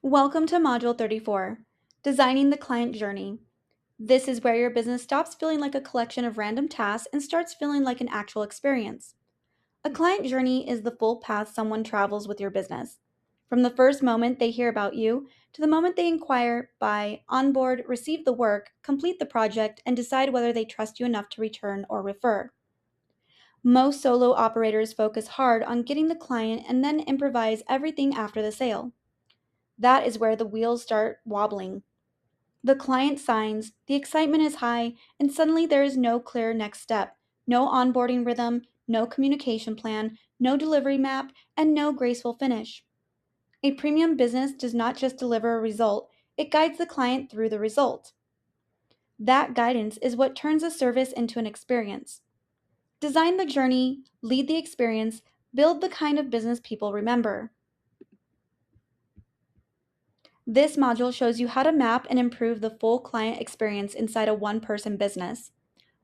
Welcome to Module 34, Designing the Client Journey. This is where your business stops feeling like a collection of random tasks and starts feeling like an actual experience. A client journey is the full path someone travels with your business. From the first moment they hear about you to the moment they inquire, buy, onboard, receive the work, complete the project, and decide whether they trust you enough to return or refer. Most solo operators focus hard on getting the client and then improvise everything after the sale. That is where the wheels start wobbling. The client signs, the excitement is high, and suddenly there is no clear next step, no onboarding rhythm, no communication plan, no delivery map, and no graceful finish. A premium business does not just deliver a result, it guides the client through the result. That guidance is what turns a service into an experience. Design the journey, lead the experience, build the kind of business people remember. This module shows you how to map and improve the full client experience inside a one-person business.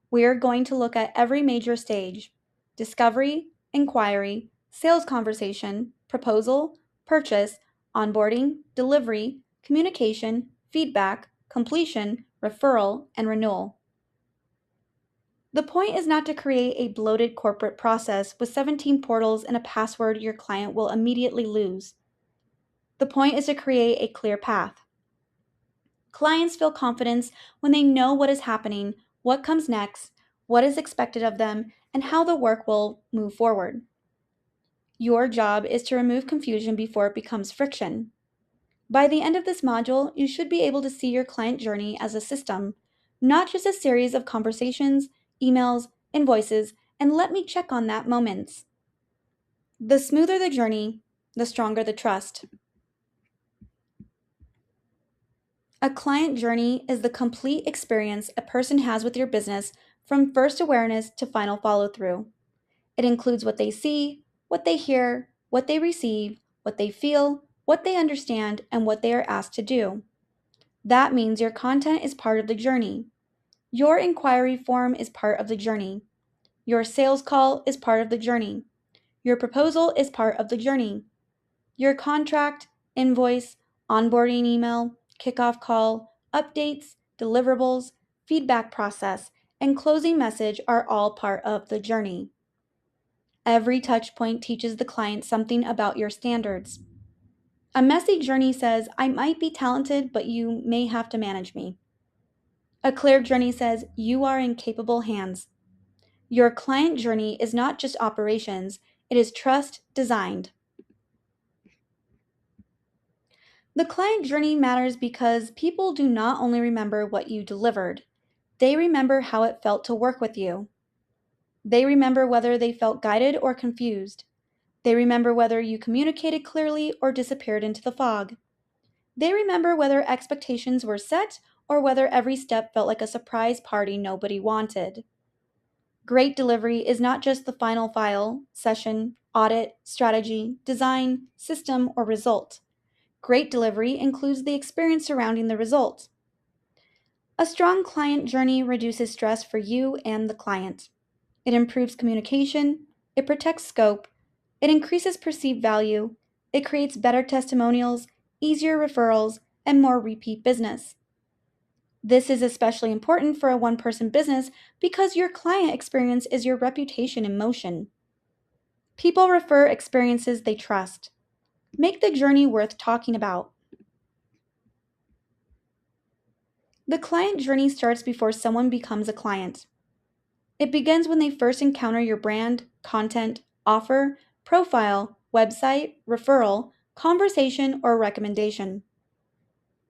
We are going to look at every major stage: discovery, inquiry, sales conversation, proposal, purchase, onboarding, delivery, communication, feedback, completion, referral, and renewal. The point is not to create a bloated corporate process with 17 portals and a password your client will immediately lose. The point is to create a clear path. Clients feel confidence when they know what is happening, what comes next, what is expected of them, and how the work will move forward. Your job is to remove confusion before it becomes friction. By the end of this module, you should be able to see your client journey as a system, not just a series of conversations, emails, invoices, and let me check on that moments. The smoother the journey, the stronger the trust. A client journey is the complete experience a person has with your business from first awareness to final follow through. It includes what they see, what they hear, what they receive, what they feel, what they understand, and what they are asked to do. That means your content is part of the journey. Your inquiry form is part of the journey. Your sales call is part of the journey. Your proposal is part of the journey. Your contract, invoice, onboarding email, kickoff call, updates, deliverables, feedback process, and closing message are all part of the journey. Every touch point teaches the client something about your standards. A messy journey says, I might be talented, but you may have to manage me. A clear journey says, you are in capable hands. Your client journey is not just operations, it is trust designed. The client journey matters because people do not only remember what you delivered, they remember how it felt to work with you. They remember whether they felt guided or confused. They remember whether you communicated clearly or disappeared into the fog. They remember whether expectations were set or whether every step felt like a surprise party nobody wanted. Great delivery is not just the final file, session, audit, strategy, design, system, or result. Great delivery includes the experience surrounding the result. A strong client journey reduces stress for you and the client. It improves communication, it protects scope, it increases perceived value, it creates better testimonials, easier referrals, and more repeat business. This is especially important for a one-person business because your client experience is your reputation in motion. People refer experiences they trust. Make the journey worth talking about. The client journey starts before someone becomes a client. It begins when they first encounter your brand, content, offer, profile, website, referral, conversation, or recommendation.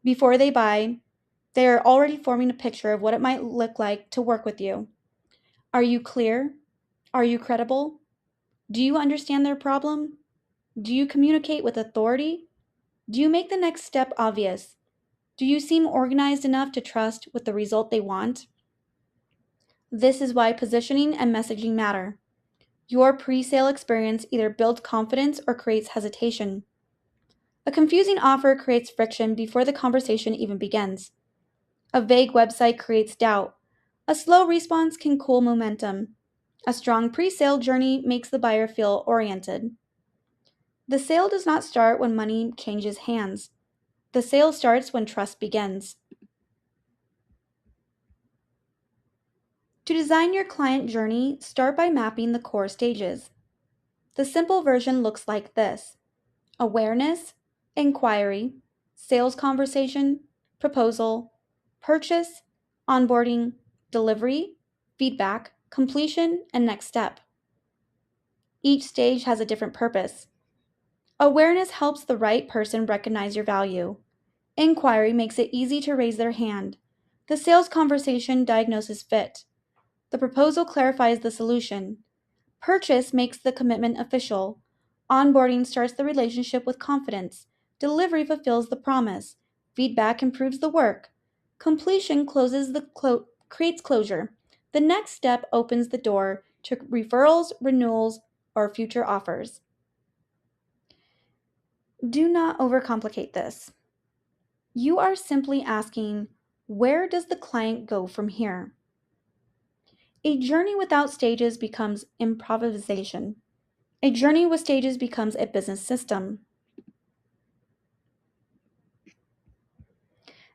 Before they buy, they are already forming a picture of what it might look like to work with you. Are you clear? Are you credible? Do you understand their problem? Do you communicate with authority? Do you make the next step obvious? Do you seem organized enough to trust with the result they want? This is why positioning and messaging matter. Your pre-sale experience either builds confidence or creates hesitation. A confusing offer creates friction before the conversation even begins. A vague website creates doubt. A slow response can cool momentum. A strong pre-sale journey makes the buyer feel oriented. The sale does not start when money changes hands. The sale starts when trust begins. To design your client journey, start by mapping the core stages. The simple version looks like this: awareness, inquiry, sales conversation, proposal, purchase, onboarding, delivery, feedback, completion, and next step. Each stage has a different purpose. Awareness helps the right person recognize your value. Inquiry makes it easy to raise their hand. The sales conversation diagnoses fit. The proposal clarifies the solution. Purchase makes the commitment official. Onboarding starts the relationship with confidence. Delivery fulfills the promise. Feedback improves the work. Completion creates closure. The next step opens the door to referrals, renewals, or future offers. Do not overcomplicate this. You are simply asking, where does the client go from here? A journey without stages becomes improvisation. A journey with stages becomes a business system.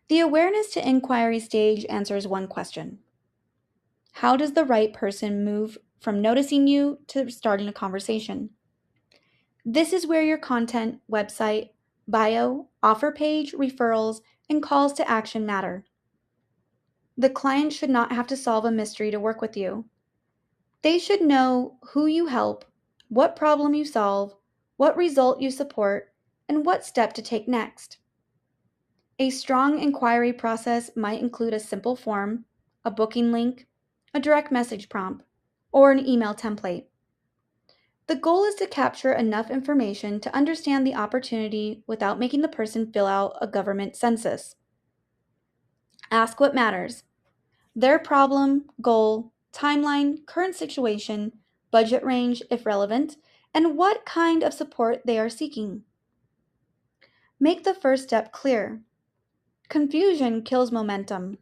The awareness to inquiry stage answers one question: how does the right person move from noticing you to starting a conversation? This is where your content, website, bio, offer page, referrals, and calls to action matter. The client should not have to solve a mystery to work with you. They should know who you help, what problem you solve, what result you support, and what step to take next. A strong inquiry process might include a simple form, a booking link, a direct message prompt, or an email template. The goal is to capture enough information to understand the opportunity without making the person fill out a government census. Ask what matters: their problem, goal, timeline, current situation, budget range if relevant, and what kind of support they are seeking. Make the first step clear. Confusion kills momentum.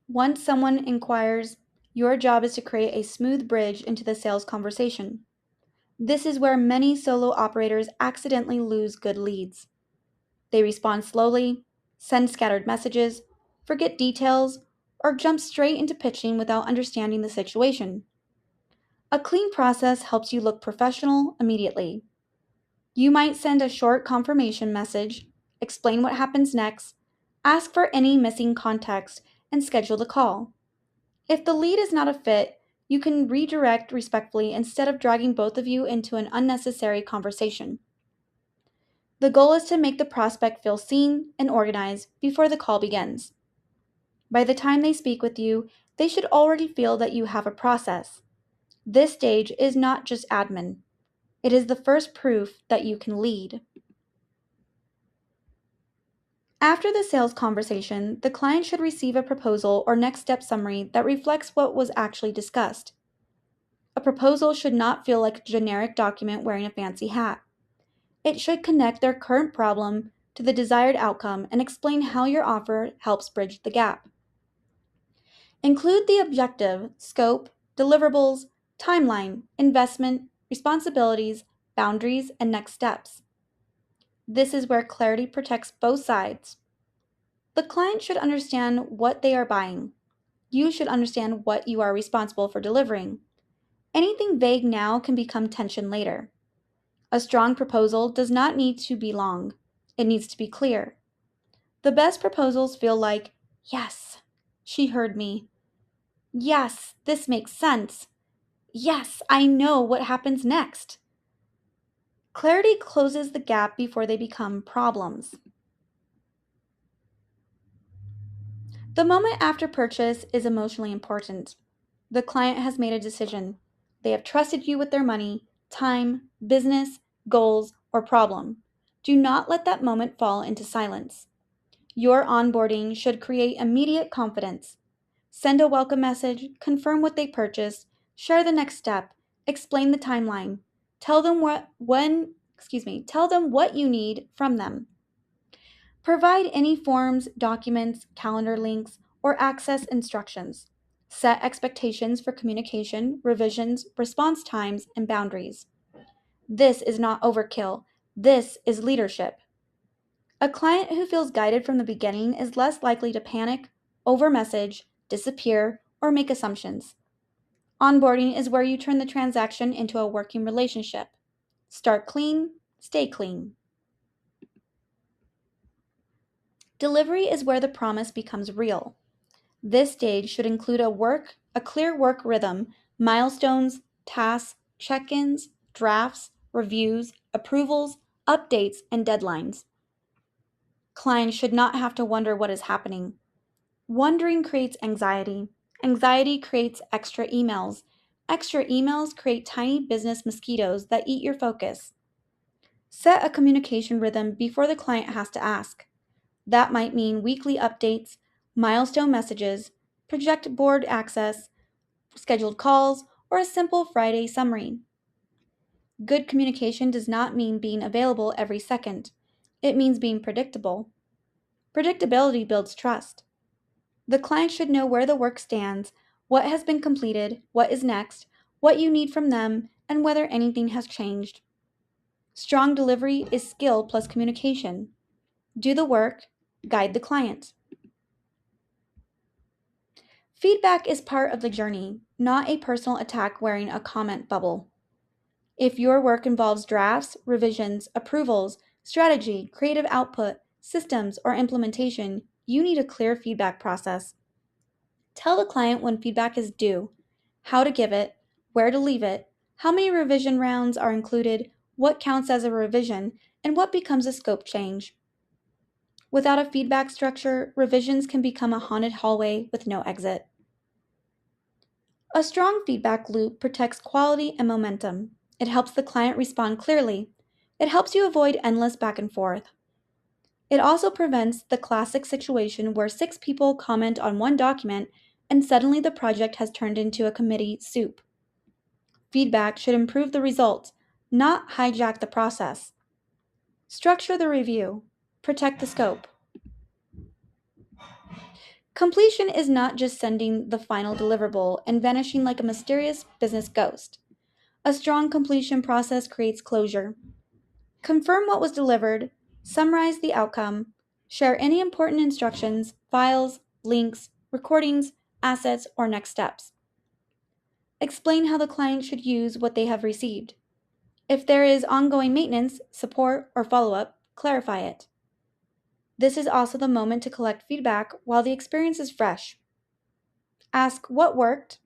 Once someone inquires, your job is to create a smooth bridge into the sales conversation. This is where many solo operators accidentally lose good leads. They respond slowly, send scattered messages, forget details, or jump straight into pitching without understanding the situation. A clean process helps you look professional immediately. You might send a short confirmation message, explain what happens next, ask for any missing context, and schedule the call. If the lead is not a fit, you can redirect respectfully instead of dragging both of you into an unnecessary conversation. The goal is to make the prospect feel seen and organized before the call begins. By the time they speak with you, they should already feel that you have a process. This stage is not just admin. It is the first proof that you can lead. After the sales conversation, the client should receive a proposal or next step summary that reflects what was actually discussed. A proposal should not feel like a generic document wearing a fancy hat. It should connect their current problem to the desired outcome and explain how your offer helps bridge the gap. Include the objective, scope, deliverables, timeline, investment, responsibilities, boundaries, and next steps. This is where clarity protects both sides. The client should understand what they are buying. You should understand what you are responsible for delivering. Anything vague now can become tension later. A strong proposal does not need to be long. It needs to be clear. The best proposals feel like, yes, she heard me. Yes, this makes sense. Yes, I know what happens next. Clarity closes the gap before they become problems. The moment after purchase is emotionally important. The client has made a decision. They have trusted you with their money, time, business, goals, or problem. Do not let that moment fall into silence. Your onboarding should create immediate confidence. Send a welcome message, confirm what they purchased, share the next step, explain the timeline. Tell them what you need from them. Provide any forms, documents, calendar links, or access instructions. Set expectations for communication, revisions, response times, and boundaries. This is not overkill. This is leadership. A client who feels guided from the beginning is less likely to panic, over-message, disappear, or make assumptions. Onboarding is where you turn the transaction into a working relationship. Start clean, stay clean. Delivery is where the promise becomes real. This stage should include a clear work rhythm, milestones, tasks, check-ins, drafts, reviews, approvals, updates, and deadlines. Clients should not have to wonder what is happening. Wondering creates anxiety. Anxiety creates extra emails. Extra emails create tiny business mosquitoes that eat your focus. Set a communication rhythm before the client has to ask. That might mean weekly updates, milestone messages, project board access, scheduled calls, or a simple Friday summary. Good communication does not mean being available every second. It means being predictable. Predictability builds trust. The client should know where the work stands, what has been completed, what is next, what you need from them, and whether anything has changed. Strong delivery is skill plus communication. Do the work, guide the client. Feedback is part of the journey, not a personal attack wearing a comment bubble. If your work involves drafts, revisions, approvals, strategy, creative output, systems, or implementation, you need a clear feedback process. Tell the client when feedback is due, how to give it, where to leave it, how many revision rounds are included, what counts as a revision, and what becomes a scope change. Without a feedback structure, revisions can become a haunted hallway with no exit. A strong feedback loop protects quality and momentum. It helps the client respond clearly. It helps you avoid endless back and forth. It also prevents the classic situation where 6 people comment on one document and suddenly the project has turned into a committee soup. Feedback should improve the result, not hijack the process. Structure the review. Protect the scope. Completion is not just sending the final deliverable and vanishing like a mysterious business ghost. A strong completion process creates closure. Confirm what was delivered, summarize the outcome, share any important instructions, files, links, recordings, assets, or next steps. Explain how the client should use what they have received. If there is ongoing maintenance, support, or follow-up, clarify it. This is also the moment to collect feedback while the experience is fresh. Ask what worked,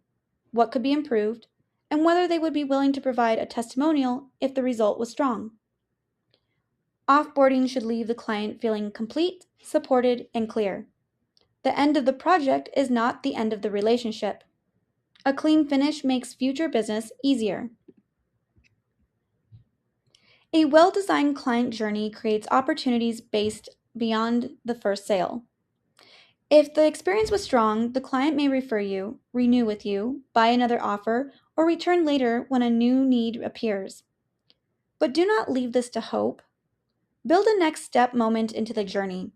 what could be improved, and whether they would be willing to provide a testimonial if the result was strong. Offboarding should leave the client feeling complete, supported, and clear. The end of the project is not the end of the relationship. A clean finish makes future business easier. A well-designed client journey creates opportunities based beyond the first sale. If the experience was strong, the client may refer you, renew with you, buy another offer, or return later when a new need appears. But do not leave this to hope. Build a next step moment into the journey.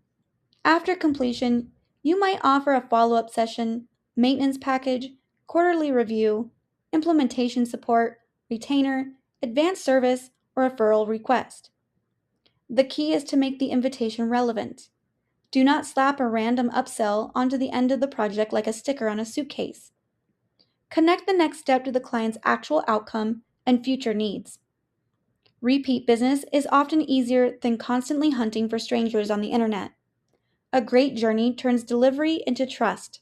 After completion, you might offer a follow-up session, maintenance package, quarterly review, implementation support, retainer, advanced service, or referral request. The key is to make the invitation relevant. Do not slap a random upsell onto the end of the project like a sticker on a suitcase. Connect the next step to the client's actual outcome and future needs. Repeat business is often easier than constantly hunting for strangers on the internet. A great journey turns delivery into trust.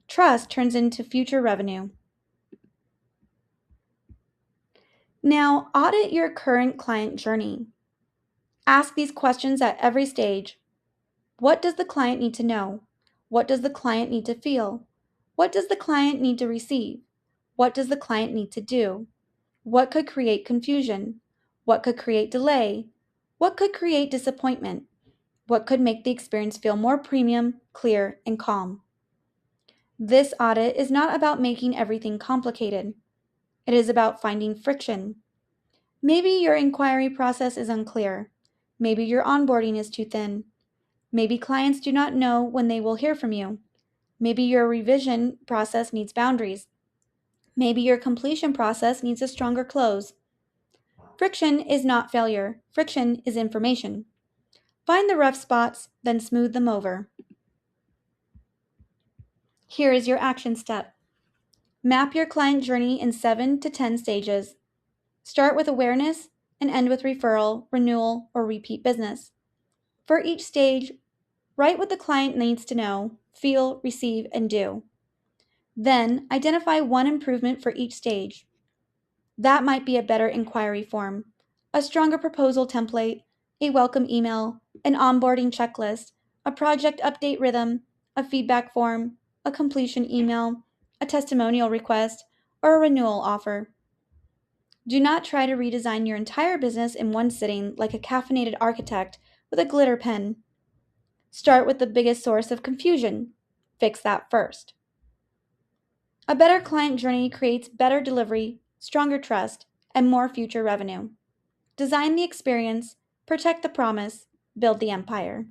Trust turns into future revenue. Now, audit your current client journey. Ask these questions at every stage. What does the client need to know? What does the client need to feel? What does the client need to receive? What does the client need to do? What could create confusion? What could create delay? What could create disappointment? What could make the experience feel more premium, clear, and calm? This audit is not about making everything complicated. It is about finding friction. Maybe your inquiry process is unclear. Maybe your onboarding is too thin. Maybe clients do not know when they will hear from you. Maybe your revision process needs boundaries. Maybe your completion process needs a stronger close. Friction is not failure. Friction is information. Find the rough spots, then smooth them over. Here is your action step. Map your client journey in 7 to 10 stages. Start with awareness and end with referral, renewal, or repeat business. For each stage, write what the client needs to know, feel, receive, and do. Then, identify one improvement for each stage. That might be a better inquiry form, a stronger proposal template, a welcome email, an onboarding checklist, a project update rhythm, a feedback form, a completion email, a testimonial request, or a renewal offer. Do not try to redesign your entire business in one sitting like a caffeinated architect with a glitter pen. Start with the biggest source of confusion. Fix that first. A better client journey creates better delivery, stronger trust, and more future revenue. Design the experience, protect the promise, build the empire.